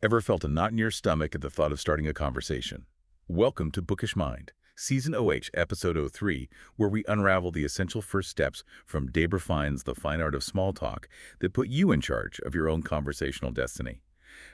Ever felt a knot in your stomach at the thought of starting a conversation? Welcome to Bookish Mind, Season OH, Episode 03, where we unravel the essential first steps from Debra Fine's The Fine Art of Small Talk that put you in charge of your own conversational destiny.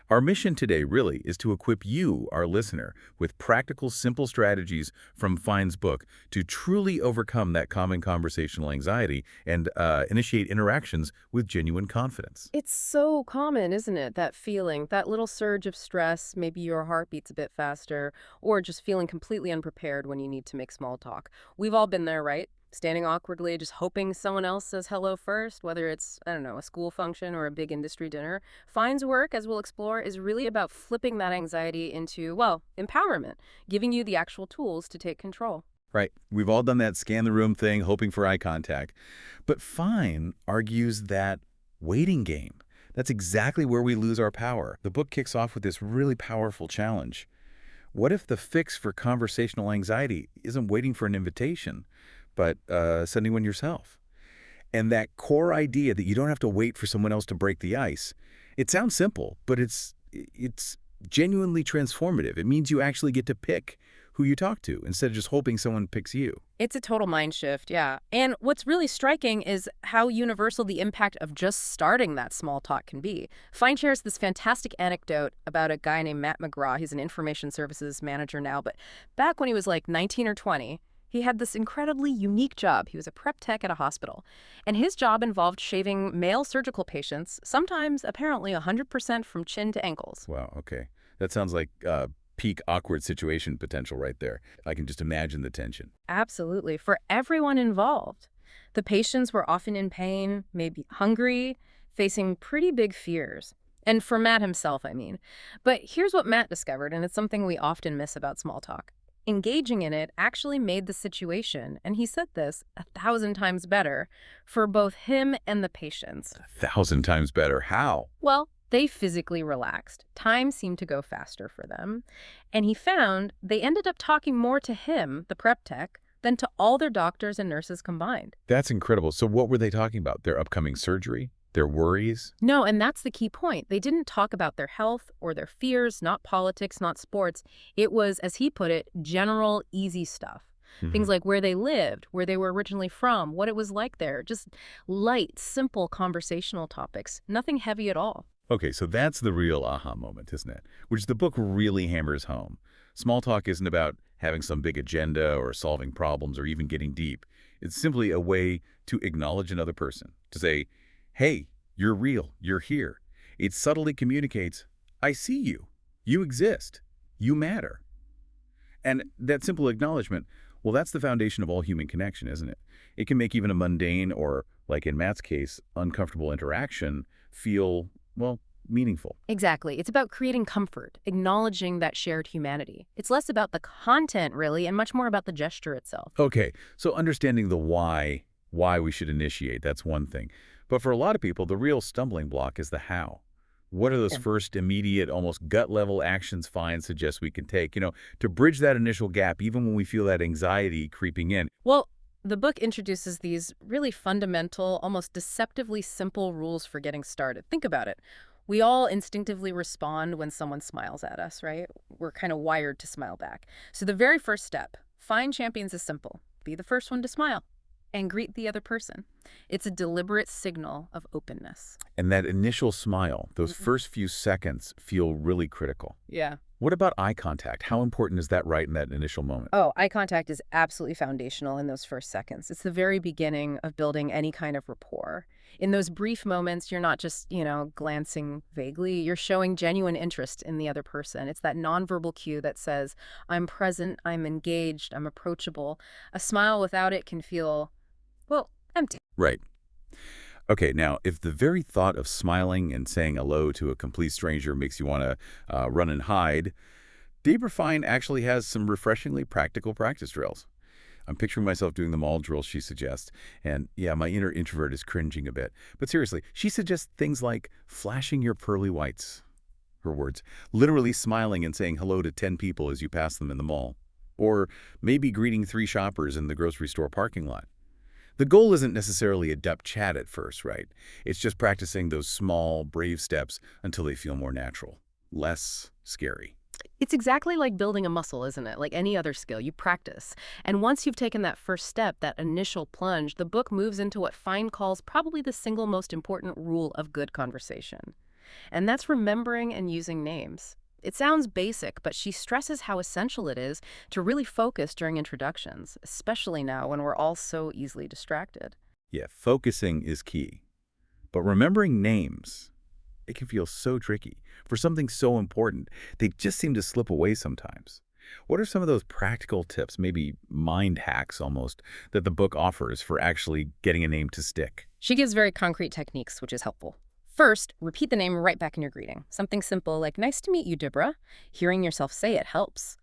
Our mission today really is to equip you, our listener, with practical, simple strategies from Fine's book to truly overcome that common conversational anxiety and initiate interactions with genuine confidence. It's so common, isn't it? That feeling, that little surge of stress, maybe your heart beats a bit faster, or just feeling completely unprepared when you need to make small talk. We've all been there, right? Standing awkwardly, just hoping someone else says hello first, whether it's, I don't know, a school function or a big industry dinner. Fine's work, as we'll explore, is really about flipping that anxiety into, well, empowerment, giving you the actual tools to take control. Right. We've all done that scan the room thing, hoping for eye contact. But Fine argues that waiting game, that's exactly where we lose our power. The book kicks off with this really powerful challenge. What if the fix for conversational anxiety isn't waiting for an invitation, but sending one yourself? And that core idea that you don't have to wait for someone else to break the ice, it sounds simple, but it's genuinely transformative. It means you actually get to pick who you talk to instead of just hoping someone picks you. It's a total mind shift, yeah. And what's really striking is how universal the impact of just starting that small talk can be. Fine shares this fantastic anecdote about a guy named Matt McGraw. He's an information services manager now, but back when he was like 19 or 20, he had this incredibly unique job. He was a prep tech at a hospital, and his job involved shaving male surgical patients, sometimes apparently 100% from chin to ankles. Wow, okay. That sounds like peak awkward situation potential right there. I can just imagine the tension. Absolutely, for everyone involved. The patients were often in pain, maybe hungry, facing pretty big fears. And for Matt himself, I mean. But here's what Matt discovered, and it's something we often miss about small talk. Engaging in it actually made the situation, and he said this, 1,000 times better for both him and the patients. 1,000 times better. How? Well, they physically relaxed. Time seemed to go faster for them. And he found they ended up talking more to him, the prep tech, than to all their doctors and nurses combined. That's incredible. So what were they talking about? Their upcoming surgery? Their worries? No, and that's the key point. They didn't talk about their health or their fears, not politics, not sports. It was, as he put it, general, easy stuff. Things like where they lived, where they were originally from, what it was like there. Just light, simple conversational topics. Nothing heavy at all. Okay, so that's the real aha moment, isn't it? Which the book really hammers home. Small talk isn't about having some big agenda or solving problems or even getting deep. It's simply a way to acknowledge another person, to say, hey, you're real, you're here. It subtly communicates, I see you, you exist, you matter. And that simple acknowledgement, well, that's the foundation of all human connection, isn't it? It can make even a mundane or, like in Matt's case, uncomfortable interaction feel, well, meaningful. Exactly. It's about creating comfort, acknowledging that shared humanity. It's less about the content, really, and much more about the gesture itself. Okay, so understanding the why we should initiate, that's one thing. But for a lot of people, the real stumbling block is the how. What are those first immediate, almost gut-level actions Fine suggests we can take, to bridge that initial gap, even when we feel that anxiety creeping in? Well, the book introduces these really fundamental, almost deceptively simple rules for getting started. Think about it. We all instinctively respond when someone smiles at us, right? We're kind of wired to smile back. So the very first step, Fine champions is simple. Be the first one to smile and greet the other person. It's a deliberate signal of openness. And that initial smile, those first few seconds feel really critical. Yeah. What about eye contact? How important is that right in that initial moment? Oh, eye contact is absolutely foundational in those first seconds. It's the very beginning of building any kind of rapport. In those brief moments, you're not just, glancing vaguely. You're showing genuine interest in the other person. It's that nonverbal cue that says, I'm present, I'm engaged, I'm approachable. A smile without it can feel, well, empty. Right. Okay, now, if the very thought of smiling and saying hello to a complete stranger makes you want to run and hide, Debra Fine actually has some refreshingly practical practice drills. I'm picturing myself doing the mall drills she suggests, and yeah, my inner introvert is cringing a bit. But seriously, she suggests things like flashing your pearly whites, her words, literally smiling and saying hello to 10 people as you pass them in the mall, or maybe greeting 3 shoppers in the grocery store parking lot. The goal isn't necessarily adept chat at first, right? It's just practicing those small, brave steps until they feel more natural. less scary. It's exactly like building a muscle, isn't it? Like any other skill, you practice. And once you've taken that first step, that initial plunge, the book moves into what Fine calls probably the single most important rule of good conversation. And that's remembering and using names. It sounds basic, but she stresses how essential it is to really focus during introductions, especially now when we're all so easily distracted. Yeah, focusing is key. But remembering names, it can feel so tricky. For something so important, they just seem to slip away sometimes. What are some of those practical tips, maybe mind hacks almost, that the book offers for actually getting a name to stick? She gives very concrete techniques, which is helpful. First, repeat the name right back in your greeting. Something simple like, "Nice to meet you, Deborah." Hearing yourself say it helps.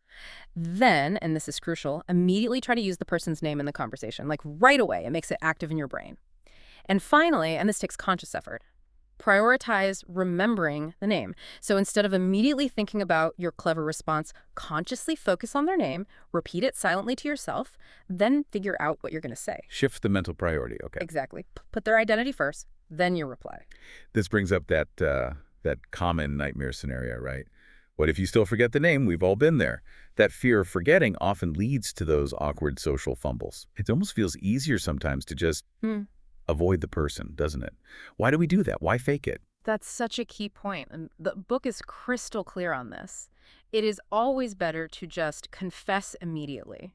Then, and this is crucial, immediately try to use the person's name in the conversation, like right away. It makes it active in your brain. And finally, and this takes conscious effort, prioritize remembering the name. So instead of immediately thinking about your clever response, consciously focus on their name, repeat it silently to yourself, then figure out what you're going to say. Shift the mental priority, okay. Exactly. Put their identity first, then your reply. This brings up that common nightmare scenario, right? What if you still forget the name? We've all been there. That fear of forgetting often leads to those awkward social fumbles. It almost feels easier sometimes to just avoid the person, doesn't it? Why do we do that? Why fake it? That's such a key point, and the book is crystal clear on this. It is always better to just confess immediately.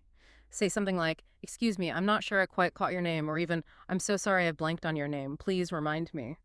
Say something like, "Excuse me, I'm not sure I quite caught your name," or even, "I'm so sorry I blanked on your name. Please remind me."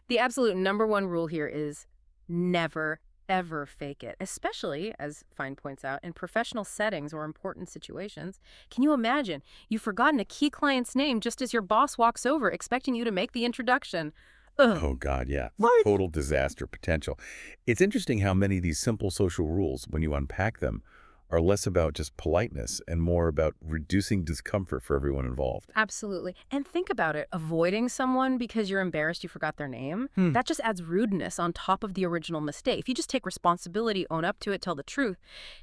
The absolute number one rule here is never, ever fake it, especially, as Fine points out, in professional settings or important situations. Can you imagine you've forgotten a key client's name just as your boss walks over expecting you to make the introduction? Ugh. Oh, God, yeah. What? Total disaster potential. It's interesting how many of these simple social rules, when you unpack them, are less about just politeness and more about reducing discomfort for everyone involved. Absolutely. And think about it. Avoiding someone because you're embarrassed you forgot their name, that just adds rudeness on top of the original mistake. If you just take responsibility, own up to it, tell the truth,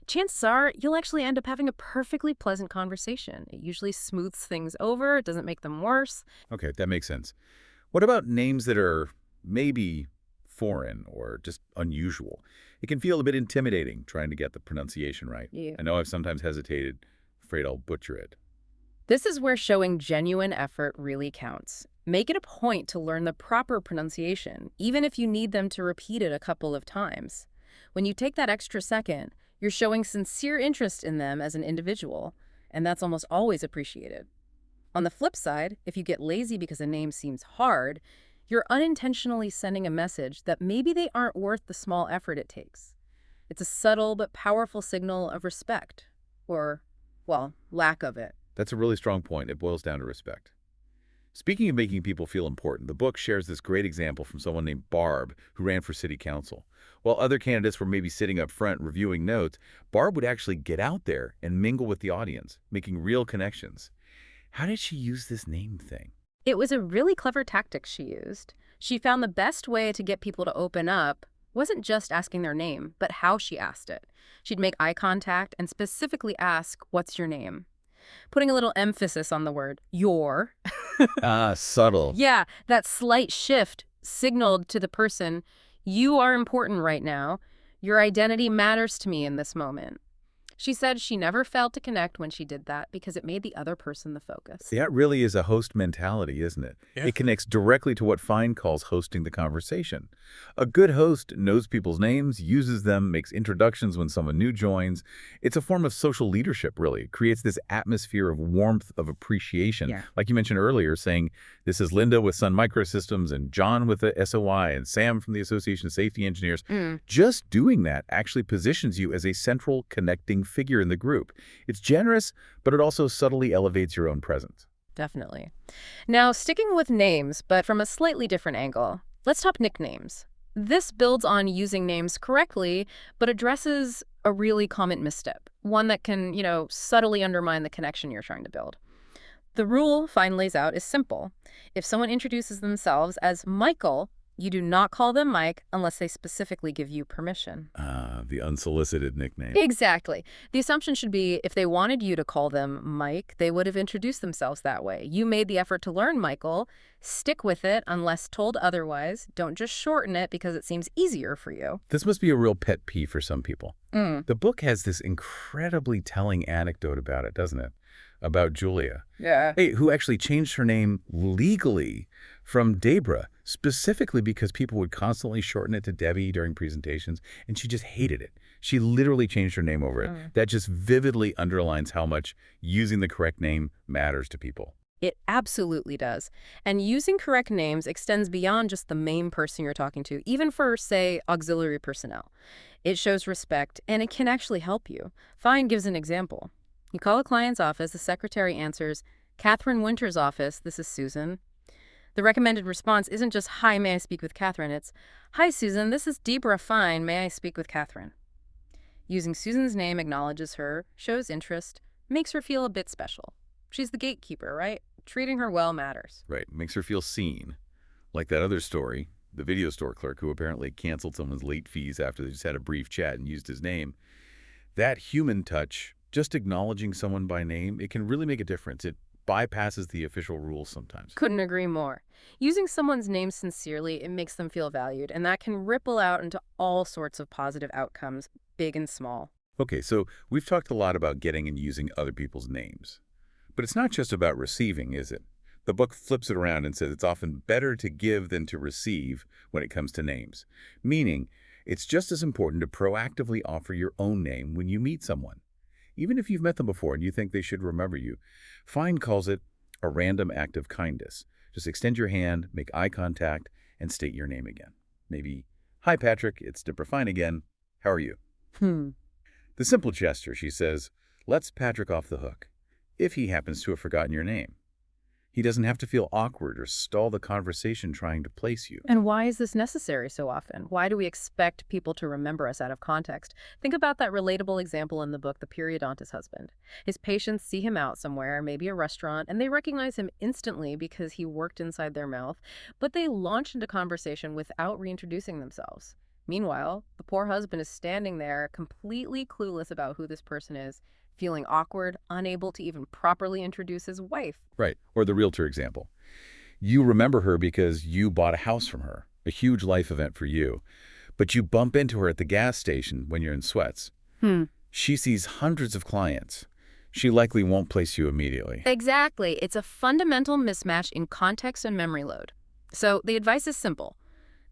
chances are you'll actually end up having a perfectly pleasant conversation. It usually smooths things over. It doesn't make them worse. Okay, that makes sense. What about names that are maybe foreign or just unusual? It can feel a bit intimidating trying to get the pronunciation right. Yeah. I know I've sometimes hesitated, afraid I'll butcher it. This is where showing genuine effort really counts. Make it a point to learn the proper pronunciation, even if you need them to repeat it a couple of times. When you take that extra second, you're showing sincere interest in them as an individual, and that's almost always appreciated. On the flip side, if you get lazy because a name seems hard, you're unintentionally sending a message that maybe they aren't worth the small effort it takes. It's a subtle but powerful signal of respect, or, well, lack of it. That's a really strong point. It boils down to respect. Speaking of making people feel important, the book shares this great example from someone named Barb, who ran for city council. While other candidates were maybe sitting up front reviewing notes, Barb would actually get out there and mingle with the audience, making real connections. How did she use this name thing? It was a really clever tactic she used. She found the best way to get people to open up wasn't just asking their name, but how she asked it. She'd make eye contact and specifically ask, "What's your name?" Putting a little emphasis on the word your. Subtle. Yeah, that slight shift signaled to the person, "You are important right now. Your identity matters to me in this moment." She said she never failed to connect when she did that because it made the other person the focus. That really is a host mentality, isn't it? Yeah. It connects directly to what Fine calls hosting the conversation. A good host knows people's names, uses them, makes introductions when someone new joins. It's a form of social leadership, really. It creates this atmosphere of warmth, of appreciation. Yeah. Like you mentioned earlier, saying, "This is Linda with Sun Microsystems and John with the SOI and Sam from the Association of Safety Engineers." Just doing that actually positions you as a central connecting figure in the group. It's generous, but it also subtly elevates your own presence. Definitely. Now, sticking with names, but from a slightly different angle, let's talk nicknames. This builds on using names correctly, but addresses a really common misstep, one that can, subtly undermine the connection you're trying to build. The rule Fine lays out is simple. If someone introduces themselves as Michael, You do not call them Mike unless they specifically give you permission. The unsolicited nickname. Exactly. The assumption should be if they wanted you to call them Mike, they would have introduced themselves that way. You made the effort to learn Michael. Stick with it unless told otherwise. Don't just shorten it because it seems easier for you. This must be a real pet peeve for some people. Mm. The book has this incredibly telling anecdote about it, doesn't it? About Julia. Yeah. Hey, who actually changed her name legally from Debra, specifically because people would constantly shorten it to Debbie during presentations, and she just hated it. She literally changed her name over it. That just vividly underlines how much using the correct name matters to people. It absolutely does. And using correct names extends beyond just the main person you're talking to, even for, say, auxiliary personnel. It shows respect, and it can actually help you. Fine gives an example. You call a client's office, the secretary answers, "Catherine Winter's office, this is Susan." The recommended response isn't just, "Hi, may I speak with Catherine?" It's, "Hi, Susan, this is Deborah Fine, may I speak with Catherine?" Using Susan's name acknowledges her, shows interest, makes her feel a bit special. She's the gatekeeper, right? Treating her well matters. Right, makes her feel seen. Like that other story, the video store clerk who apparently canceled someone's late fees after they just had a brief chat and used his name. That human touch, just acknowledging someone by name, it can really make a difference. It bypasses the official rules sometimes. Couldn't agree more. Using someone's name sincerely, it makes them feel valued, and that can ripple out into all sorts of positive outcomes, big and small. Okay, so we've talked a lot about getting and using other people's names. But it's not just about receiving, is it? The book flips it around and says it's often better to give than to receive when it comes to names. Meaning, it's just as important to proactively offer your own name when you meet someone. Even if you've met them before and you think they should remember you. Fine calls it a random act of kindness. Just extend your hand, make eye contact, and state your name again. Maybe, "Hi, Patrick, it's Deborah Fine again. How are you?" The simple gesture, she says, lets Patrick off the hook, if he happens to have forgotten your name. He doesn't have to feel awkward or stall the conversation trying to place you. And why is this necessary so often? Why do we expect people to remember us out of context? Think about that relatable example in the book, The Periodontist Husband. His patients see him out somewhere, maybe a restaurant, and they recognize him instantly because he worked inside their mouth, but they launch into conversation without reintroducing themselves. Meanwhile, the poor husband is standing there, completely clueless about who this person is, feeling awkward, unable to even properly introduce his wife. Right. Or the realtor example. You remember her because you bought a house from her, a huge life event for you. But you bump into her at the gas station when you're in sweats. She sees hundreds of clients. She likely won't place you immediately. Exactly. It's a fundamental mismatch in context and memory load. So the advice is simple.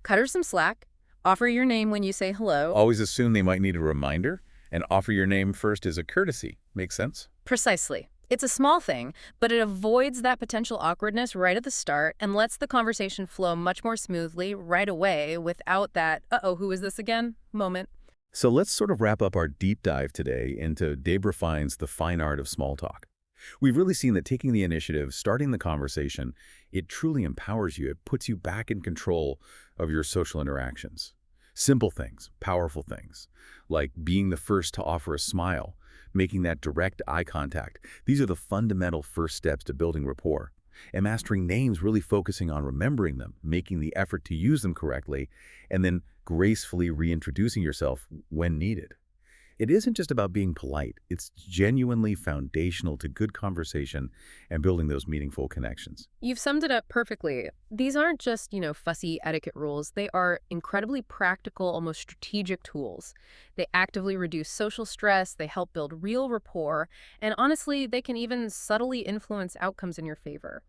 Cut her some slack. Offer your name when you say hello. Always assume they might need a reminder, and offer your name first as a courtesy. Make sense? Precisely. It's a small thing, but it avoids that potential awkwardness right at the start and lets the conversation flow much more smoothly right away without that, "Uh-oh, who is this again?" moment. So let's sort of wrap up our deep dive today into Deborah Fine's The Fine Art of Small Talk. We've really seen that taking the initiative, starting the conversation, it truly empowers you. It puts you back in control of your social interactions. Simple things, powerful things, like being the first to offer a smile, making that direct eye contact. These are the fundamental first steps to building rapport. And mastering names, really focusing on remembering them, making the effort to use them correctly, and then gracefully reintroducing yourself when needed. It isn't just about being polite. It's genuinely foundational to good conversation and building those meaningful connections. You've summed it up perfectly. These aren't just, fussy etiquette rules. They are incredibly practical, almost strategic tools. They actively reduce social stress, they help build real rapport, and honestly, they can even subtly influence outcomes in your favor.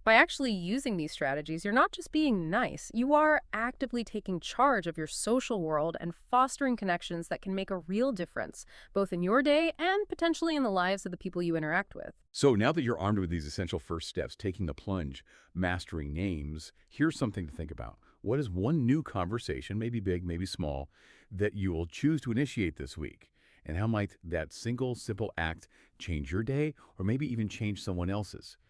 By actually using these strategies, you're not just being nice, you are actively taking charge of your social world and fostering connections that can make a real difference, both in your day and potentially in the lives of the people you interact with. So now that you're armed with these essential first steps, taking the plunge, mastering names, here's something to think about. What is one new conversation, maybe big, maybe small, that you will choose to initiate this week? And how might that single, simple act change your day or maybe even change someone else's?